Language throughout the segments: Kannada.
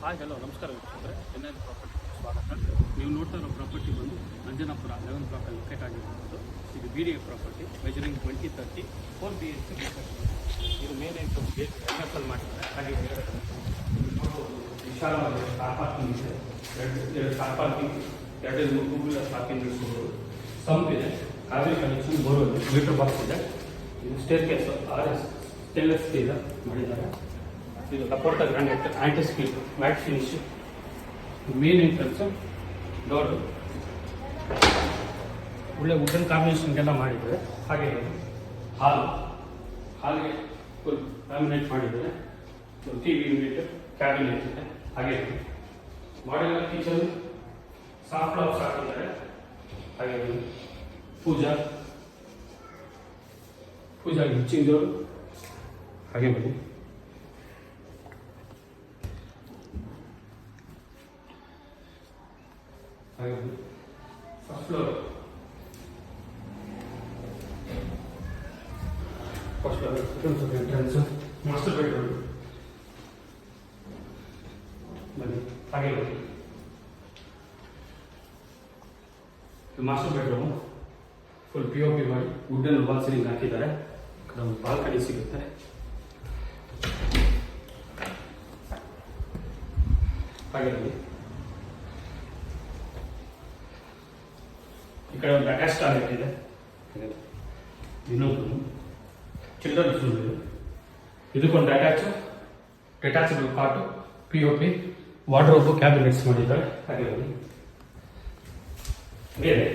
ಹಾಯ್ ಹಲೋ ನಮಸ್ಕಾರ ವೀಕ್ಷಕರೇ, ಎನ್ಎನ್ ಪ್ರಾಪರ್ಟಿ ಸ್ವಾಗತ. ನೀವು ನೋಡ್ತಾ ಇರೋ ಪ್ರಾಪರ್ಟಿ ಬಂದು ಅಂಜನಾಪುರ 11 ಬ್ಲಾಕಲ್ಲಿ ಲೊಕೇಟ್ ಆಗಿರುವಂಥದ್ದು. ಇದು BDA ಪ್ರಾಪರ್ಟಿ, ಮೆಜರಿಂಗ್ 2030 4 BHK. ಇದು ಮೇನ್ ಎಂಟು ಗೇಟ್ ಎಲ್ ಮಾಡಿದ್ದಾರೆ. ಹಾಗೆ ವಿಶಾಲವಾದ ಕಾರ್ ಪಾರ್ಕಿಂಗ್ ಇದೆ, ಎರಡು car parking, 2-3 two wheeler parking ಇರ್ಬೋದು. ಸಂಪ್ ಇದೆ, Kaveri connection, borewell, meter box ಇದೆ. ಇದು staircase RS stainless steel ಮಾಡಿದ್ದಾರೆ. ಇದು ಲಪೋರ್ಟ granite anti skid matt finish. Main entrance door ಒಳ್ಳೆ ವುಡನ್ ಕಾಂಬಿನೇಷನ್ಗೆಲ್ಲ ಮಾಡಿದ್ದಾರೆ. ಹಾಗೆ ಹಾಲ್ಗೆ ಫುಲ್ ಲ್ಯಾಮಿನೇಟ್ ಮಾಡಿದ್ದಾರೆ. TV ಯೂನಿಟ್, ಕ್ಯಾಬಿನೆಟ್ ಇದೆ. ಹಾಗೆ ಮಾಡೆಲ್ ಕಿಚನ್, ಸಾಫ್ಟ್ ಲಾಕ್ಸ್ ಹಾಕಿದ್ದಾರೆ. ಹಾಗೆ ಪೂಜಾ ಕಿಚಿಂಗ್ ಡೋರ್. ಹಾಗೆ ಬನ್ನಿ, first floor entrance, master bedroom. ಬನ್ನಿ, ಹಾಗೆ ಬನ್ನಿ. ಮಾಸ್ಟರ್ ಬೆಡ್ರೂಮ್ ಫುಲ್ POP ಮಾಡಿ ವುಡನ್ ವಾಲ್ ಸೀಲಿಂಗ್ ಹಾಕಿದ್ದಾರೆ. ಒಂದು ಬಾಲ್ಕನಿ ಸಿಗುತ್ತೆ. ಹಾಗೆ ಬನ್ನಿ, ಈ ಕಡೆ ಒಂದು ಅಟ್ಯಾಚ್ ಟಾಯ್ಲೆಟ್ ಇದೆ. ಇನ್ನೊಂದು ಚಿಲ್ಡ್ರನ್ಸ್ ರೂಮ್ ಇದೆ. ಇದಕ್ಕೊಂದು ಡಿಟ್ಯಾಚಬಲ್ ಕಾಟು, POP, ವಾರ್ಡ್ರೋಬ್, ಕ್ಯಾಬಿನೆಟ್ಸ್ ಮಾಡಿದ್ದಾರೆ. ಹಾಗೆ ಬನ್ನಿ, ಬೇರೆ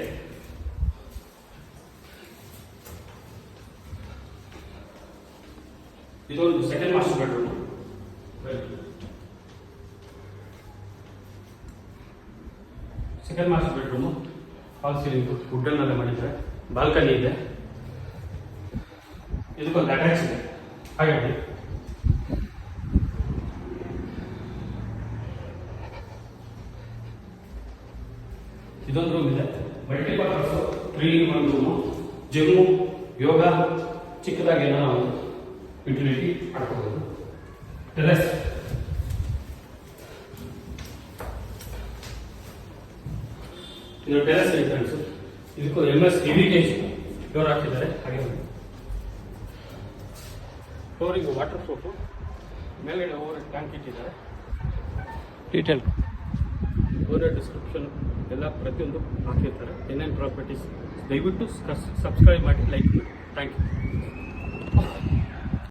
ಇದೊಂದು second master bedroom. Second master bedroom fall ceiling wooden ಅಲ್ಲೇ ಮಾಡಿದ್ದಾರೆ. ಬಾಲ್ಕನಿ ಇದೆ, ಇದಕ್ಕೊಂದು ಅಟ್ಯಾಚ್ ಇದೆ. ಹಾಗೆ ಇದೊಂದು ರೂಮ್ ಇದೆ, ಮಲ್ಟಿಪರ್ಪಸ್ 3-in-1 ರೂಮು. ಜಿಮ್ಮು, ಯೋಗ, ಚಿಕ್ಕದಾಗಿ ಏನೋ ಯುಟಿಲಿಟಿ ಮಾಡ್ಕೋಬಹುದು. ಟೆರೆಸ್, ಇದು ಟೆರೆಸ್ ಎಂಟ್ರೆನ್ಸ್. ಇದಕ್ಕೂ MS ಹೆವಿಟೇಜ್ ಡೋರ್ ಹಾಕಿದ್ದಾರೆ. ಹಾಗೆ ಫ್ಲೋರಿಂಗ್ ವಾಟರ್ ಪ್ರೂಫ್, ಮೇಲ್ಗಡೆ ಓವರ್ ಟ್ಯಾಂಕ್ ಇಟ್ಟಿದ್ದಾರೆ. ಡೀಟೇಲ್ ಓವರ್ ಡಿಸ್ಕ್ರಿಪ್ಷನ್ ಎಲ್ಲ ಪ್ರತಿಯೊಂದು ಹಾಕಿರ್ತಾರೆ. ಎನ್ಎನ್ ಪ್ರಾಪರ್ಟೀಸ್ ದಯವಿಟ್ಟು ಸಬ್ಸ್ಕ್ರೈಬ್ ಮಾಡಿ, ಲೈಕ್ ಮಾಡಿ. Thank you.